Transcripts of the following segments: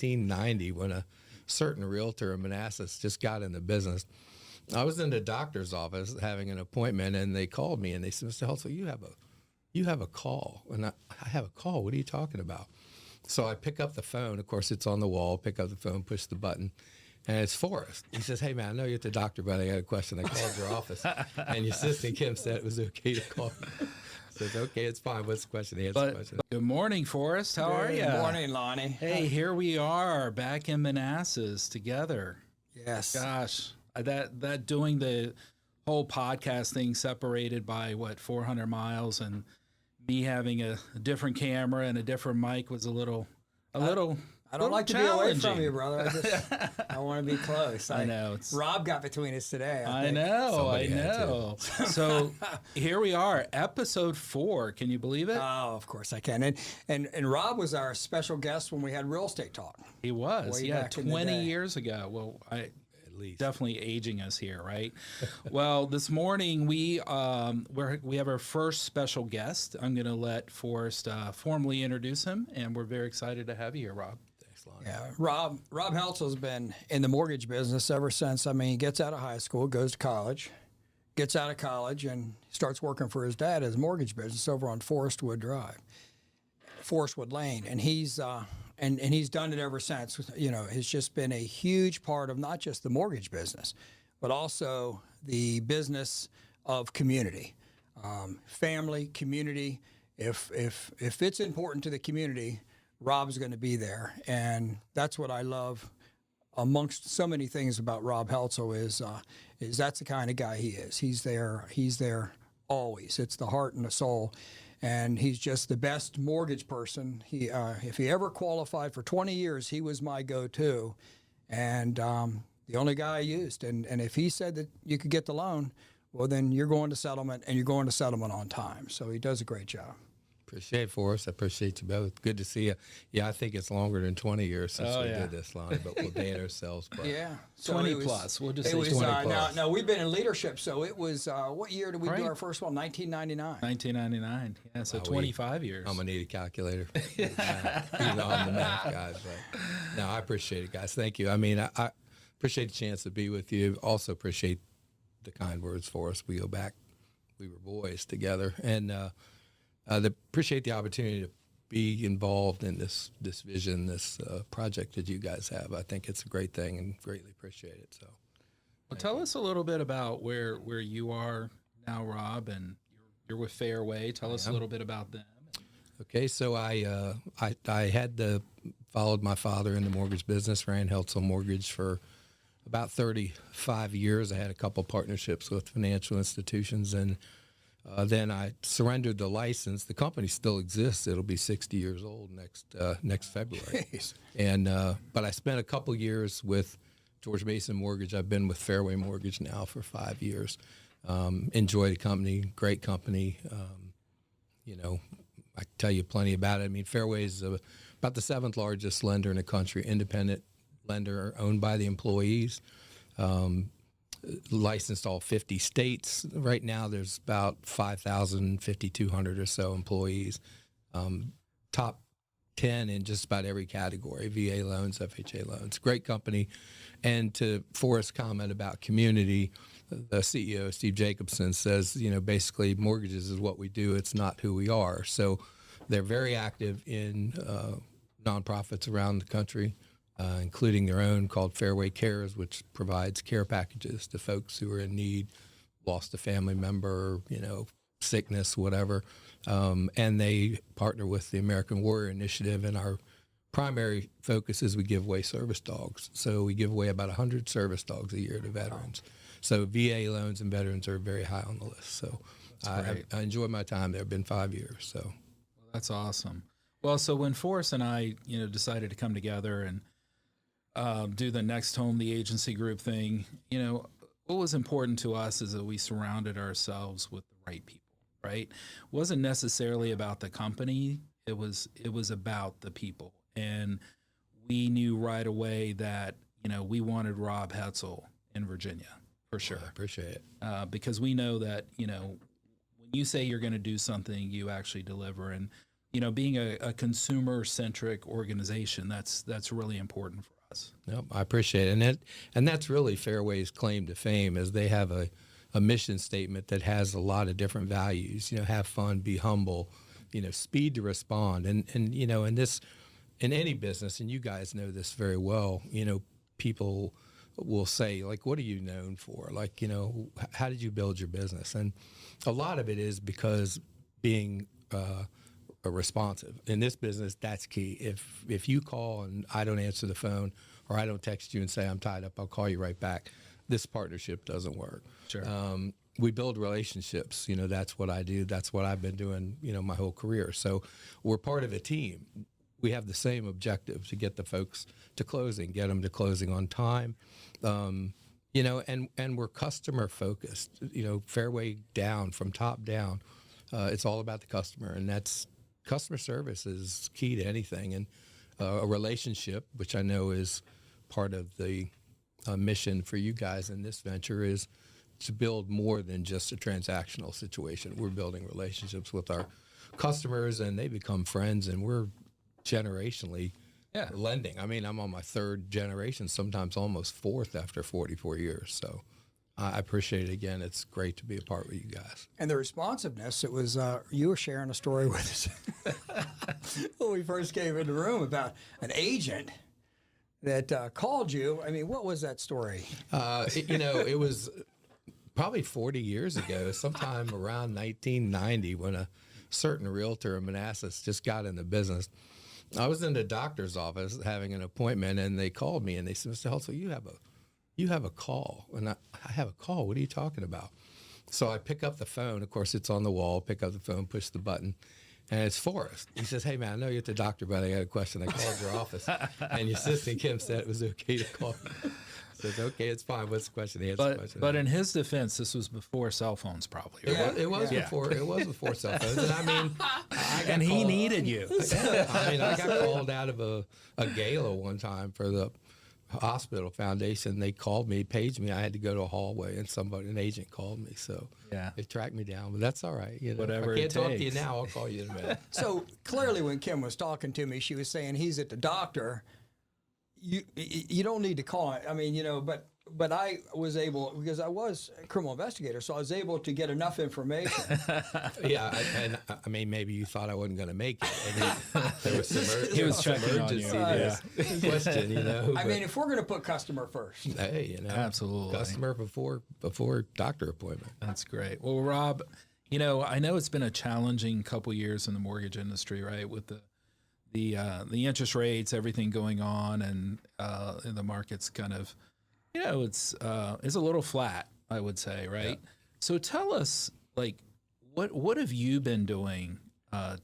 1990 when a certain realtor in Manassas just got in the business. I was in the doctor's office having an appointment, and they called me and they said, "Mr. Hulsell, you have a call." And I have a call. What are you talking about? So I pick up the phone. Of course, it's on the wall. Pick up the phone, push the button, and it's Forrest. He says, "Hey, man, I know you're at the doctor, but I got a question. I called your office, and your assistant Kim said it was okay to call." I said, "Okay, it's fine. What's the question?" He answered the question. Good morning, Forrest. How are you? Good morning, Lonnie. Hey, here we are back in Manassas together. Yes. Gosh, that doing the whole podcast thing separated by 400 miles, and me having a different camera and a different mic was a little. I don't like to be away from you, brother. I want to be close. I know. Rob got between us today. I know. So here we are, episode 4. Can you believe it? Oh, of course I can. And Rob was our special guest when we had Real Estate Talk. He was, Way yeah, back in the 20 day. years ago. Well, At least. definitely aging us here, right? Well, this morning we have our first special guest. I'm going to let Forrest formally introduce him, and we're very excited to have you here, Rob. Thanks, Lonnie. Yeah, Rob Heltzell's been in the mortgage business ever since. I mean, he gets out of high school, goes to college, gets out of college, and starts working for his dad as mortgage business over on Forrest Lane, and he's done it ever since. You know, it's just been a huge part of not just the mortgage business, but also the business of community, family, community. If it's important to the community, Rob's going to be there, and that's what I love. Amongst so many things about Rob Heltzell is that's the kind of guy he is. He's there always. It's the heart and the soul. And he's just the best mortgage person. If he ever qualified for 20 years, he was my go-to, and the only guy I used. And if he said that you could get the loan, well, then you're going to settlement, and you're going to settlement on time. So he does a great job. Appreciate it, Forrest. I appreciate you both. Good to see you. Yeah, I think it's longer than 20 years since we did this, Lonnie, but we'll date ourselves. But Yeah. So 20 it was- plus. We'll just It say was 20 plus. now we've been in leadership, so it was what year did we do Right. our first one? 1999. 1999. Yeah, so 25 years. I'm going to need a calculator. You know, I'm the math guy. But no, I appreciate it, guys. Thank you. I mean, I appreciate the chance to be with you. Also appreciate the kind words for us. We go back. We were boys together. And appreciate the opportunity to be involved in this vision, this project that you guys have. I think it's a great thing and greatly appreciate it. So, Well, tell us a little bit about where you are now, Rob, and you're with Fairway. Tell us a little bit about them. okay, so I had followed my father in the mortgage business, ran Heltzell Mortgage for about 35 years. I had a couple partnerships with financial institutions, and then I surrendered the license. The company still exists. It'll be 60 years old next February. Jeez. And but I spent a couple years with George Mason Mortgage. I've been with Fairway Mortgage now for 5 years. Enjoy the company, great company. You know, I can tell you plenty about it. I mean, Fairway is about the 7th largest lender in the country, independent lender owned by the employees. Licensed all 50 states. Right now, there's about 5,200 or so employees. Top 10 in just about every category, VA loans, FHA loans. Great company. And to Forrest's comment about community, the CEO, Steve Jacobson, says, you know, basically mortgages is what we do. It's not who we are. So they're very active in nonprofits around the country, including their own called Fairway Cares, which provides care packages to folks who are in need, lost a family member, you know, sickness, whatever. And they partner with the American Warrior Initiative, and our primary focus is we give away service dogs. So we give away about 100 service dogs a year to veterans. So VA loans and veterans are very high on the list. So I enjoy my time there. Been 5 years. So That's awesome. Well, so when Forrest and I, decided to come together and do the Next Home, the agency group thing, what was important to us is that we surrounded ourselves with the right people, right? It wasn't necessarily about the company. It was about the people. And we knew right away that, we wanted Rob Heltzell in Virginia, for sure. I appreciate it. Because we know that, when you say you're going to do something, you actually deliver. And, being a consumer centric organization, that's really important for us. Yep, I appreciate it. And that's really Fairway's claim to fame, is they have a mission statement that has a lot of different values. Have fun, be humble, speed to respond. And in any business, and you guys know this very well, people will say, like, what are you known for? Like, how did you build your business? And a lot of it is because being responsive. In this business, that's key. If you call and I don't answer the phone, or I don't text you and say I'm tied up, I'll call you right back, this partnership doesn't work. Sure. We build relationships. That's what I do. That's what I've been doing, my whole career. So we're part of a team. We have the same objective, to get the folks to closing, get them to closing on time. And we're customer focused, Fairway down, from top down. It's all about the customer, and that's customer service is key to anything. And a relationship, which I know is part of the mission for you guys in this venture, is to build more than just a transactional situation. We're building relationships with our customers, and they become friends, and we're generationally lending. I mean, I'm on my third generation, sometimes almost fourth after 44 years. So I appreciate it. Again, it's great to be a part with you guys. And the responsiveness, it was, you were sharing a story with us when we first came in the room about an agent that called you. I mean, what was that story? It was probably 40 years ago, sometime around 1990, when a certain realtor in Manassas just got in the business. I was in the doctor's office having an appointment, and they called me and they said, Mr. Helsel, you have a call. And I have a call. What are you talking about? So I pick up the phone. Of course, it's on the wall. Pick up the phone, push the button, and it's Forrest. He says, hey, man, I know you're at the doctor, but I got a question. I called your office, and your assistant Kim said it was okay to call. I said, okay, it's fine. What's the question? He answered the question. But in his defense, this was before cell phones, probably. Right? It was before cell phones. And I mean, and he needed you. I got called out of a gala one time for the hospital foundation. They called me, paged me. I had to go to a hallway, and an agent called me. So they tracked me down, but that's all right. Whatever if I it can't talk to you takes. now, I'll call you in a minute. So clearly, when Kim was talking to me, she was saying he's at the doctor. You don't need to call it. I mean, but I was able, because I was a criminal investigator, so I was able to get enough information. I mean, maybe you thought I wasn't going to make it. I mean, there was some He was checking on you. emergency question, I mean, if we're going to put customer first. Hey, Absolutely. customer before doctor appointment. That's great. Well, Rob, I know it's been a challenging couple years in the mortgage industry, right? With the interest rates, everything going on, and the market's kind of, it's a little flat, I would say, right? Yeah. So tell us, like, what have you been doing, and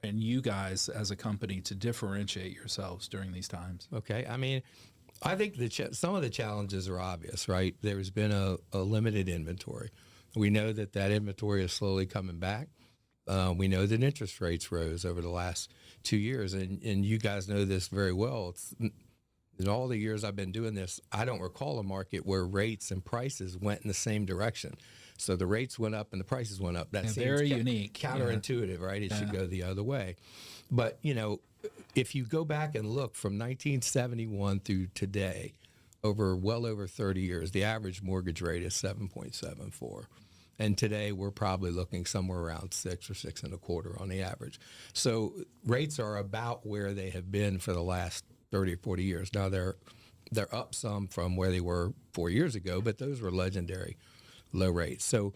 you guys as a company, to differentiate yourselves during these times? Okay, I mean, I think some of the challenges are obvious, right? There's been a limited inventory. We know that inventory is slowly coming back. We know that interest rates rose over the last 2 years, and you guys know this very well. In all the years I've been doing this, I don't recall a market where rates and prices went in the same direction. So the rates went up and the prices went up. That seems very unique, counterintuitive, right? It should go the other way. But, if you go back and look from 1971 through today, well over 30 years, the average mortgage rate is 7.74. And today we're probably looking somewhere around 6 or 6.25 on the average. So rates are about where they have been for the last 30 or 40 years. Now they're up some from where they were 4 years ago, but those were legendary low rates. So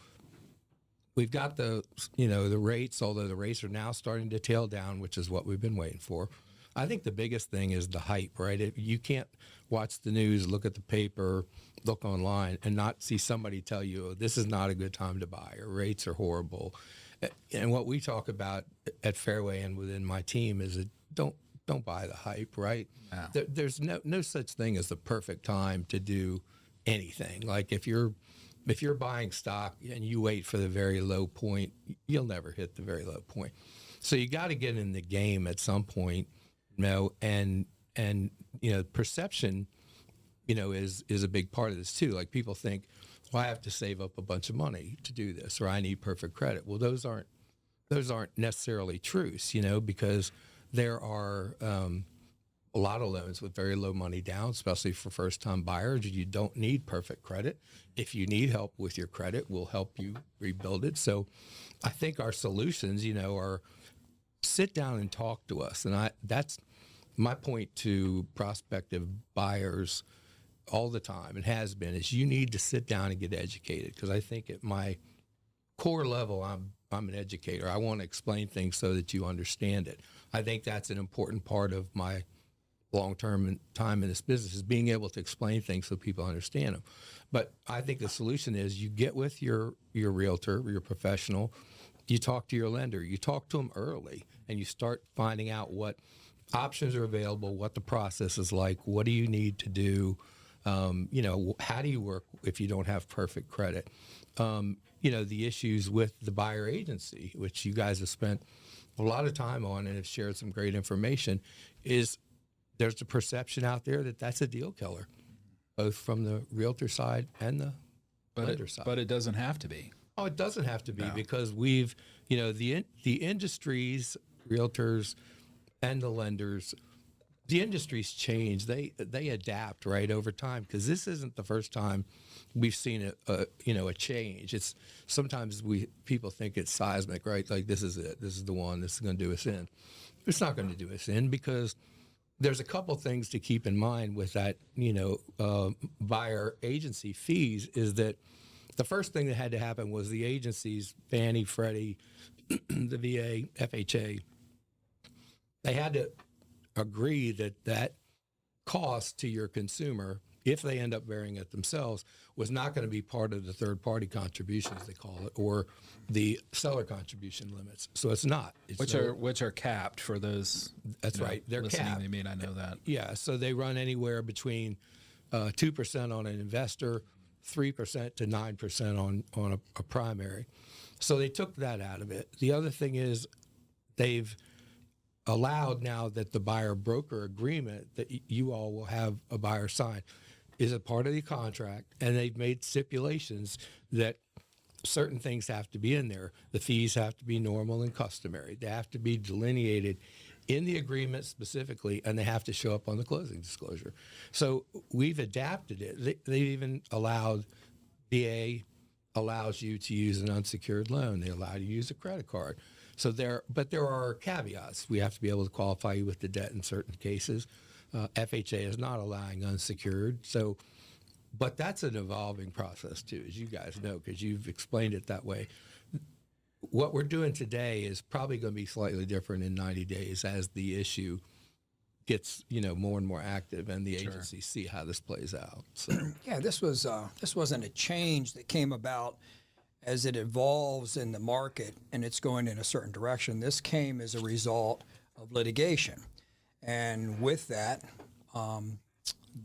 we've got the rates, although the rates are now starting to tail down, which is what we've been waiting for. I think the biggest thing is the hype, right? You can't watch the news, look at the paper, look online, and not see somebody tell you, oh, this is not a good time to buy, or rates are horrible. And what we talk about at Fairway and within my team is don't buy the hype, right? No. There's no such thing as the perfect time to do anything. Like if you're buying stock and you wait for the very low point, you'll never hit the very low point. So you got to get in the game at some point, and perception, is a big part of this too. Like people think, well, I have to save up a bunch of money to do this, or I need perfect credit. Well, those aren't those aren't necessarily truths, because there are a lot of loans with very low money down, especially for first-time buyers. You don't need perfect credit. If you need help with your credit, we'll help you rebuild it. So I think our solutions, are sit down and talk to us. And that's my point to prospective buyers all the time, and has been, is you need to sit down and get educated. Because I think at my core level, I'm an educator. I want to explain things so that you understand it. I think that's an important part of my long-term time in this business, is being able to explain things so people understand them. But I think the solution is you get with your realtor, your professional, you talk to your lender, you talk to them early, and you start finding out what options are available, what the process is like, what do you need to do, how do you work if you don't have perfect credit. The issues with the buyer agency, which you guys have spent a lot of time on and have shared some great information, is there's a perception out there that that's a deal killer, both from the realtor side and the lender side. But it doesn't have to be. Oh, it doesn't have to be, because we've, the industries, realtors and the lenders, the industries change. They adapt right over time, because this isn't the first time we've seen a change. It's sometimes people think it's seismic, right? Like, this is it. This is the one. This is going to do us in. It's not going to do us in, because there's a couple things to keep in mind with that, buyer agency fees, is that the first thing that had to happen was the agencies, Fannie, Freddie, the VA, FHA, they had to agree that cost to your consumer, if they end up bearing it themselves, was not going to be part of the third-party contributions, they call it, or the seller contribution limits. So it's not. Which are capped for those. That's right. They're capped. They may not know that. Yeah. So they run anywhere between 2% on an investor, 3% to 9% on a primary. So they took that out of it. The other thing is they've allowed now that the buyer broker agreement that you all will have a buyer sign is a part of the contract, and they've made stipulations that certain things have to be in there. The fees have to be normal and customary. They have to be delineated in the agreement specifically, and they have to show up on the closing disclosure. So we've adapted it. They've even allowed, VA allows you to use an unsecured loan. They allow you to use a credit card. So but there are caveats. We have to be able to qualify you with the debt in certain cases. FHA is not allowing unsecured. So, but that's an evolving process too, as you guys know, because you've explained it that way. What we're doing today is probably going to be slightly different in 90 days as the issue gets, more and more active, and the agencies see how this plays out. So, Yeah, this wasn't a change that came about as it evolves in the market and it's going in a certain direction. This came as a result of litigation. And with that,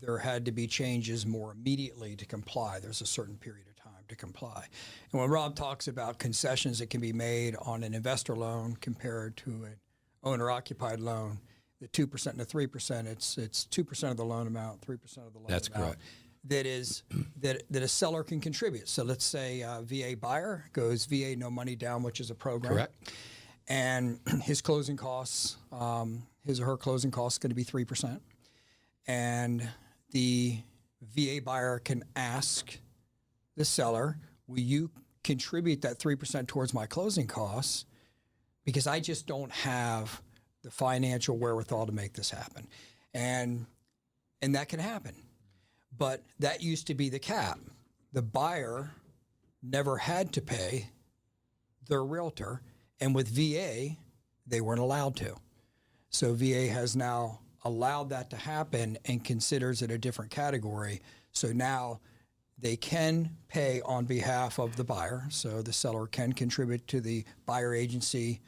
there had to be changes more immediately to comply. There's a certain period of time to comply. And when Rob talks about concessions that can be made on an investor loan compared to an owner-occupied loan, the 2% and the 3%, it's 2% of the loan amount, 3% of the loan That's amount. correct. That a seller can contribute. So let's say VA buyer goes VA no money down, which is a program. Correct. And his closing costs, his or her closing costs, going to be 3%. And the VA buyer can ask the seller, will you contribute that 3% towards my closing costs? Because I just don't have the financial wherewithal to make this happen. And that can happen. But that used to be the cap. The buyer never had to pay their realtor. And with VA, they weren't allowed to. So VA has now allowed that to happen and considers it a different category. So now they can pay on behalf of the buyer. So the seller can contribute to the buyer agency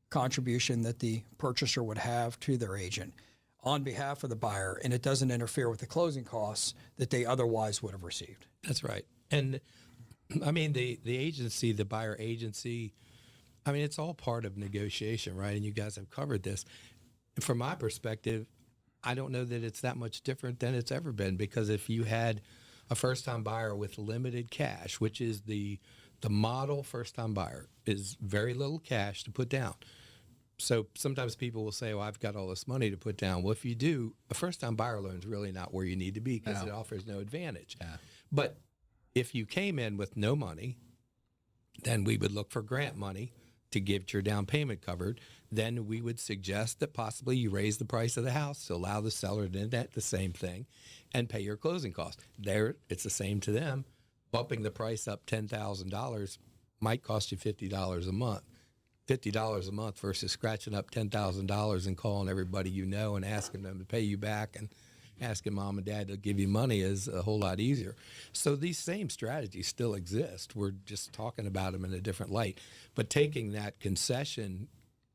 contribution that the purchaser would have to their agent on behalf of the buyer, and it doesn't interfere with the closing costs that they otherwise would have received. That's right. And I mean, the agency, the buyer agency, I mean, it's all part of negotiation, right? And you guys have covered this. From my perspective, I don't know that it's that much different than it's ever been, because if you had a first-time buyer with limited cash, which is the The model first-time buyer is very little cash to put down. So sometimes people will say, well, I've got all this money to put down. Well, if you do, a first-time buyer loan is really not where you need to be because it offers no advantage. Yeah. But if you came in with no money, then we would look for grant money to get your down payment covered. Then we would suggest that possibly you raise the price of the house to allow the seller to net the same thing and pay your closing costs. There, it's the same to them. Bumping the price up $10,000 might cost you $50 a month. $50 a month versus scratching up $10,000 and calling everybody you know and asking them to pay you back and asking mom and dad to give you money is a whole lot easier. So these same strategies still exist. We're just talking about them in a different light. But taking that concession,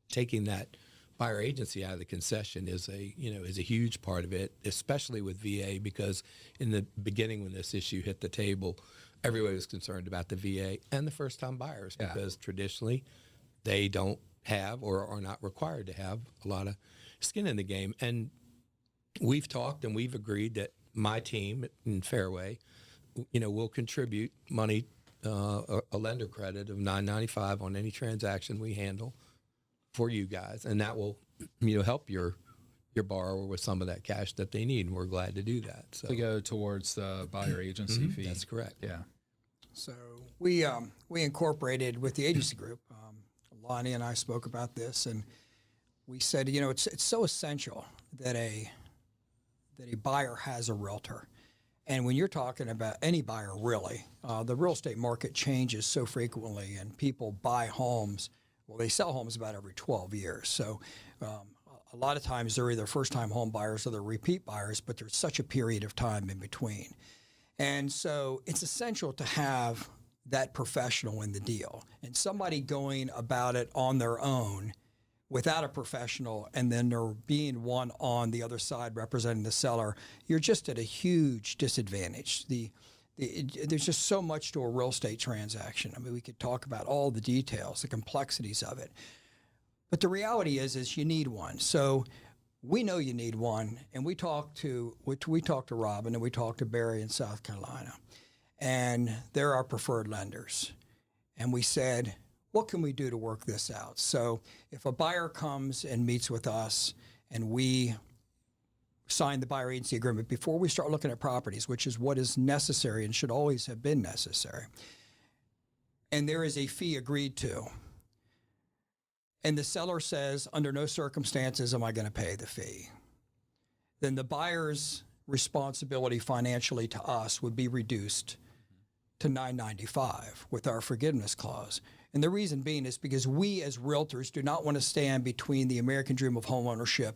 taking that buyer agency out of the concession is a huge part of it, especially with VA, because in the beginning when this issue hit the table, everybody was concerned about the VA and the first-time buyers because traditionally they don't have or are not required to have a lot of skin in the game. And we've talked and we've agreed that my team in Fairway, will contribute money, a lender credit of $9.95 on any transaction we handle for you guys, and that will, help your borrower with some of that cash that they need, and we're glad to do that. So To go towards the buyer agency fee. that's correct. Yeah. So we incorporated with the agency group. Lonnie and I spoke about this, and we said, it's so essential that a buyer has a realtor. And when you're talking about any buyer, really, the real estate market changes so frequently, and people buy homes. Well, they sell homes about every 12 years. So a lot of times they're either first-time home buyers or they're repeat buyers, but there's such a period of time in between. And so it's essential to have that professional in the deal, and somebody going about it on their own without a professional, and then there being one on the other side representing the seller, you're just at a huge disadvantage. There's just so much to a real estate transaction. I mean, we could talk about all the details, the complexities of it. But the reality is you need one. So we know you need one, and we talked to Robin and we talked to Barry in South Carolina, and they're our preferred lenders. And we said, what can we do to work this out? So if a buyer comes and meets with us and we sign the buyer agency agreement before we start looking at properties, which is what is necessary and should always have been necessary, and there is a fee agreed to, and the seller says, under no circumstances am I going to pay the fee, then the buyer's responsibility financially to us would be reduced to $9.95 with our forgiveness clause. And the reason being is because we as realtors do not want to stand between the American dream of homeownership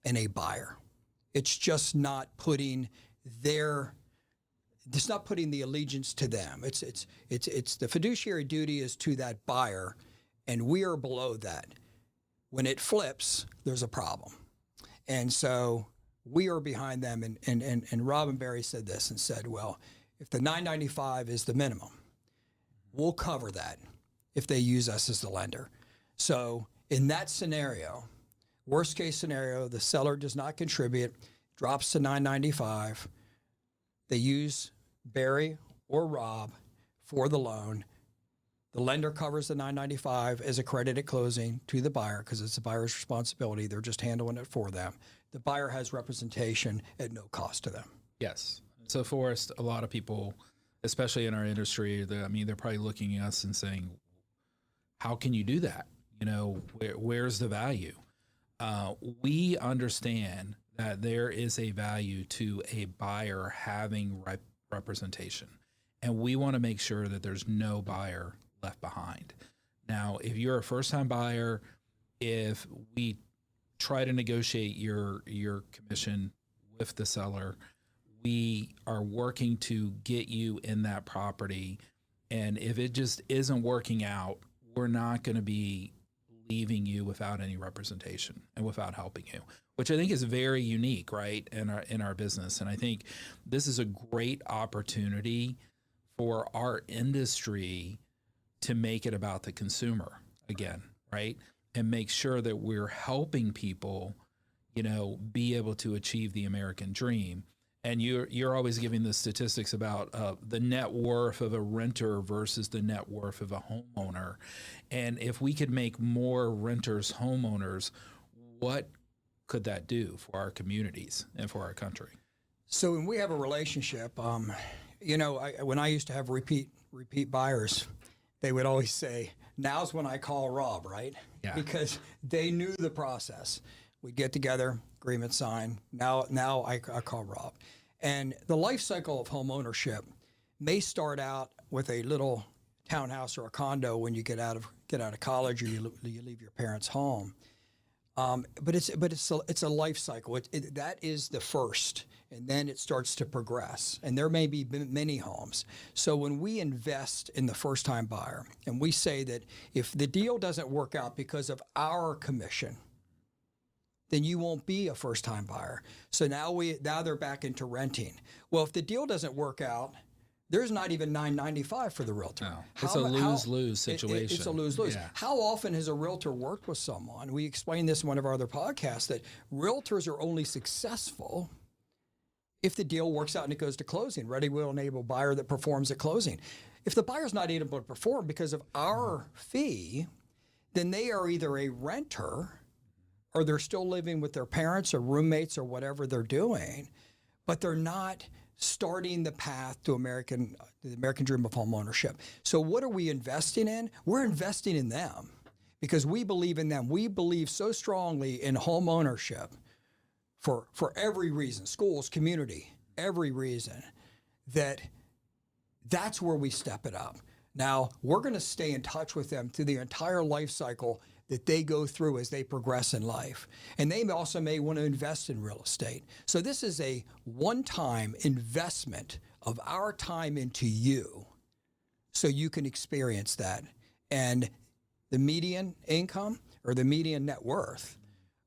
and a buyer. It's just not putting the allegiance to them. It's the fiduciary duty is to that buyer, and we are below that. When it flips, there's a problem. And so we are behind them, and Rob and Barry said this and said, well, if the $9.95 is the minimum, we'll cover that if they use us as the lender. So in that scenario, worst case scenario, the seller does not contribute, drops to $9.95. They use Barry or Rob for the loan. The lender covers the $9.95 as a credit at closing to the buyer because it's the buyer's responsibility. They're just handling it for them. The buyer has representation at no cost to them. Yes. So Forrest, a lot of people, especially in our industry, they're probably looking at us and saying, how can you do that? Where's the value? We understand that there is a value to a buyer having representation, and we want to make sure that there's no buyer left behind. Now, if you're a first-time buyer, if we try to negotiate your commission with the seller, we are working to get you in that property. And if it just isn't working out, we're not going to be leaving you without any representation and without helping you, which I think is very unique, right, in our business. And I think this is a great opportunity for our industry to make it about the consumer again, right, and make sure that we're helping people, be able to achieve the American dream. And you're always giving the statistics about the net worth of a renter versus the net worth of a homeowner. And if we could make more renters homeowners, what could that do for our communities and for our country? So when we have a relationship, when I used to have repeat buyers, they would always say, "Now's when I call Rob," right? Yeah. Because they knew the process. We'd get together, agreement signed. Now I call Rob. And the life cycle of home ownership may start out with a little townhouse or a condo when you get out of college or you leave your parents' home. But it's a life cycle. That is the first, and then it starts to progress. And there may be many homes. So when we invest in the first-time buyer, and we say that if the deal doesn't work out because of our commission, then you won't be a first-time buyer. So now they're back into renting. Well, if the deal doesn't work out, there's not even $9.95 for the realtor. No, it's a lose-lose situation. It's a lose-lose. Yeah. How often has a realtor worked with someone? We explained this in one of our other podcasts, that realtors are only successful if the deal works out and it goes to closing. Ready, will, and able buyer that performs at closing. If the buyer's not able to perform because of our fee, then they are either a renter or they're still living with their parents or roommates or whatever they're doing, but they're not starting the path to the American dream of home ownership. So what are we investing in? We're investing in them because we believe in them. We believe so strongly in home ownership for every reason, schools, community, every reason, that's where we step it up. Now, we're going to stay in touch with them through the entire life cycle that they go through as they progress in life. And they also may want to invest in real estate. So this is a one-time investment of our time into you so you can experience that. And the median income or the median net worth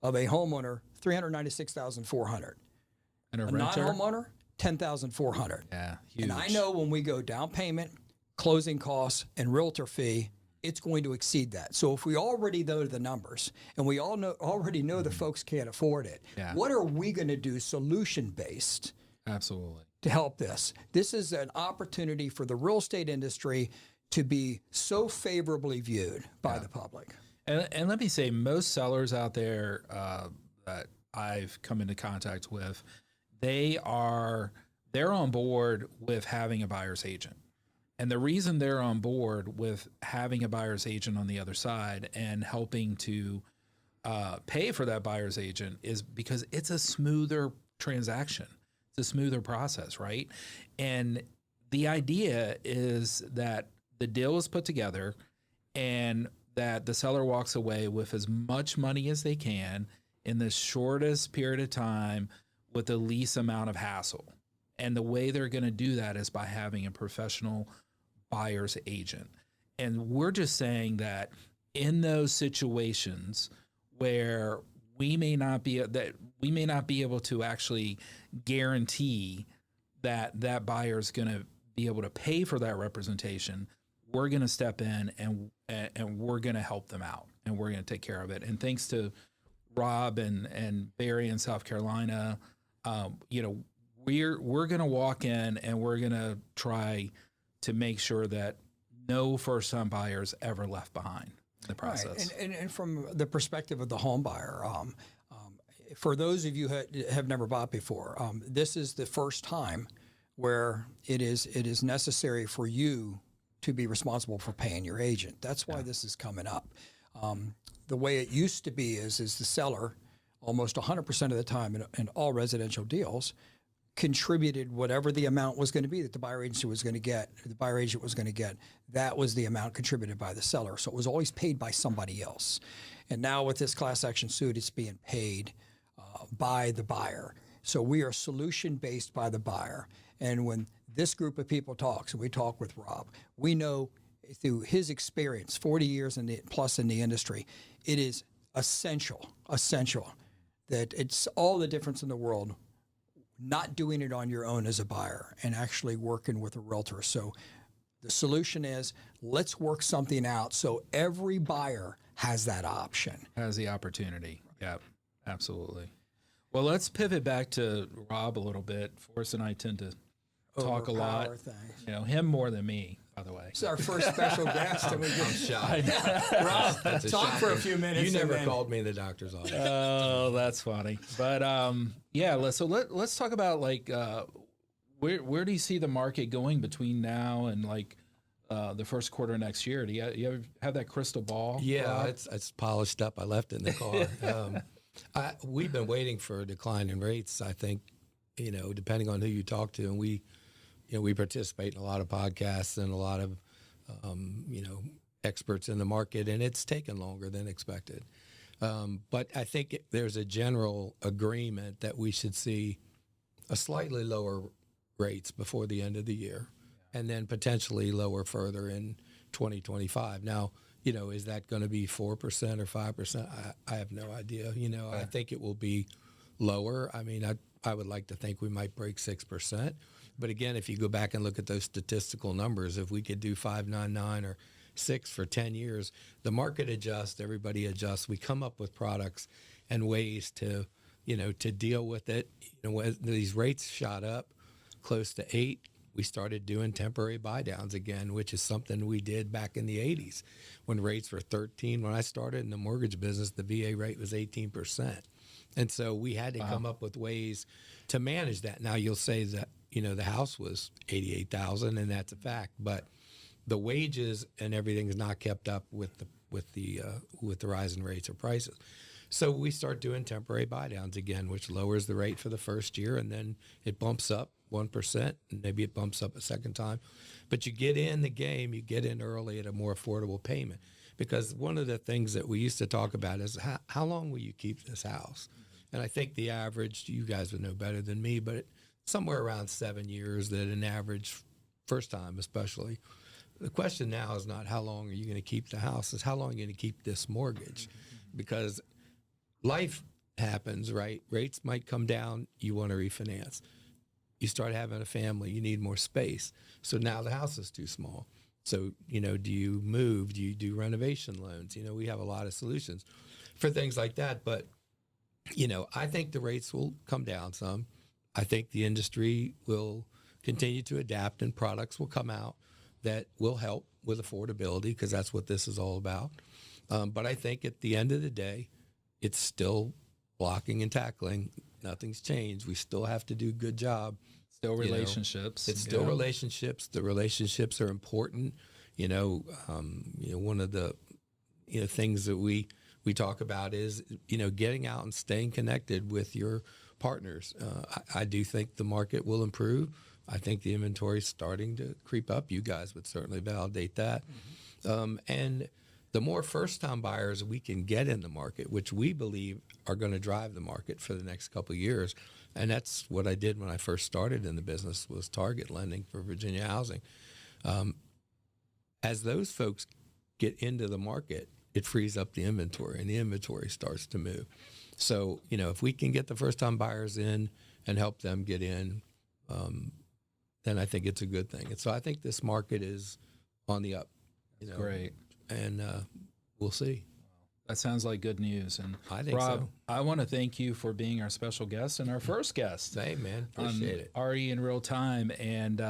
of a homeowner, $396,400. And a a renter? non-homeowner, $10,400. Yeah, huge. And I know when we go down payment, closing costs, and realtor fee, it's going to exceed that. So if we already know the numbers and we already know the folks can't afford it, Yeah. what are we going to do solution-based Absolutely. to help this? This is an opportunity for the real estate industry to be so favorably viewed by the public. And let me say, most sellers out there that I've come into contact with, they're on board with having a buyer's agent. And the reason they're on board with having a buyer's agent on the other side and helping to pay for that buyer's agent is because it's a smoother transaction. It's a smoother process, right? And the idea is that the deal is put together and that the seller walks away with as much money as they can in the shortest period of time with the least amount of hassle. And the way they're going to do that is by having a professional buyer's agent. And we're just saying that in those situations where we may not be able to actually guarantee that that buyer is going to be able to pay for that representation, we're going to step in and we're going to help them out and we're going to take care of it. And thanks to Rob and Barry in South Carolina, we're going to walk in and we're going to try to make sure that no first-time buyers ever left behind in the process. Right. And from the perspective of the home buyer, for those of you who have never bought before, this is the first time where it is necessary for you to be responsible for paying your agent. That's why this is coming up. The way it used to be is the seller, almost 100% of the time in all residential deals, contributed whatever the amount was going to be that the buyer agent was going to get. That was the amount contributed by the seller. So it was always paid by somebody else. And now with this class action suit, it's being paid by the buyer. So we are solution-based by the buyer. And when this group of people talks, and we talk with Rob, we know through his experience, 40 years plus in the industry, it is essential that it's all the difference in the world not doing it on your own as a buyer and actually working with a realtor. So the solution is let's work something out so every buyer has that option. Has the opportunity. Yeah, absolutely. Well, let's pivot back to Rob a little bit. Forrest and I tend to talk a lot. Overpower things. You know, him more than me, by the way. This is our first special guest, and we I'm just shocked. Rob, That's a talk shock. for a few minutes. You never and then- called me in the doctor's office. Oh, that's funny. But yeah, let's talk about like where do you see the market going between now and like the first quarter next year? Do you ever have that crystal ball? Yeah, Rob? it's polished up. I left it in the car. We've been waiting for a decline in rates. I think, depending on who you talk to, and we participate in a lot of podcasts and a lot of, experts in the market, and it's taken longer than expected. But I think there's a general agreement that we should see a slightly lower rates before the end of the year, and then potentially lower further in 2025. Now, is that going to be 4% or 5%? I have no idea. I think it will be lower. I mean, I would like to think we might break 6%. But again, if you go back and look at those statistical numbers, if we could do 5.99 or 6 for 10 years, the market adjusts, everybody adjusts. We come up with products and ways to deal with it. When these rates shot up close to 8, we started doing temporary buy downs again, which is something we did back in the 80s when rates were 13. When I started in the mortgage business, the VA rate was 18%. And so we had to come up with ways to manage that. Now you'll say that, the house was $88,000 and that's a fact, but the wages and everything is not kept up with the rise in rates or prices. So we start doing temporary buy downs again, which lowers the rate for the first year, and then it bumps up 1%, and maybe it bumps up a second time. But you get in the game, you get in early at a more affordable payment. Because one of the things that we used to talk about is how long will you keep this house? And I think the average, you guys would know better than me, but somewhere around 7 years that an average, first time especially. The question now is not how long are you going to keep the house, it's how long are you going to keep this mortgage? Because life happens, right? Rates might come down, you want to refinance. You start having a family, you need more space. So now the house is too small. So, do you move? Do you do renovation loans? We have a lot of solutions for things like that. But, I think the rates will come down some. I think the industry will continue to adapt and products will come out that will help with affordability because that's what this is all about. But I think at the end of the day, it's still blocking and tackling. Nothing's changed. We still have to do a good job. Still relationships. It's still relationships. The relationships are important. One of the things that we talk about is getting out and staying connected with your partners. I do think the market will improve. I think the inventory is starting to creep up. You guys would certainly validate that. And the more first-time buyers we can get in the market, which we believe are going to drive the market for the next couple of years, and that's what I did when I first started in the business, was target lending for Virginia housing. As those folks get into the market, it frees up the inventory, and the inventory starts to move. So, if we can get the first-time buyers in and help them get in, then I think it's a good thing. And so I think this market is on the up. Great. And we'll see. That sounds like good news. And I think Rob, so. I want to thank you for being our special guest and our first guest. Hey, man, appreciate it. RE in real time. And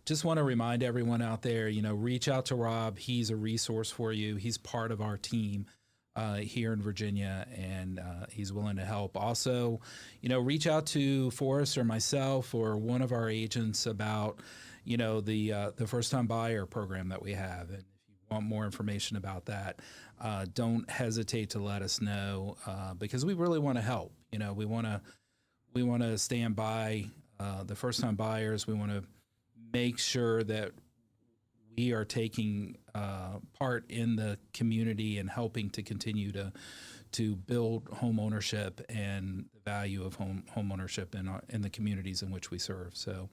just want to remind everyone out there, reach out to Rob. He's a resource for you. He's part of our team here in Virginia, and he's willing to help. Also, reach out to Forrest or myself or one of our agents about, the first-time buyer program that we have. And if you want more information about that, don't hesitate to let us know because we really want to help. We want to stand by the first-time buyers. We want to make sure that we are taking part in the community and helping to continue to build home ownership and the value of home ownership in the communities in which we serve. So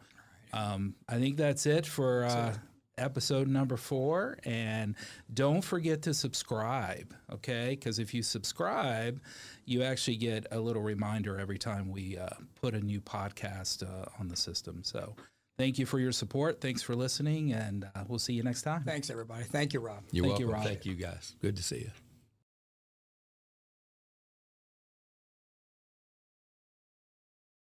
I think that's it for episode number 4. And don't forget to subscribe, okay? Because if you subscribe, you actually get a little reminder every time we put a new podcast on the system. So thank you for your support. Thanks for listening, and we'll see you next time. Thanks, everybody. Thank you, Rob. You're Thank you, welcome. Rob. Thank you, guys. Good to see you.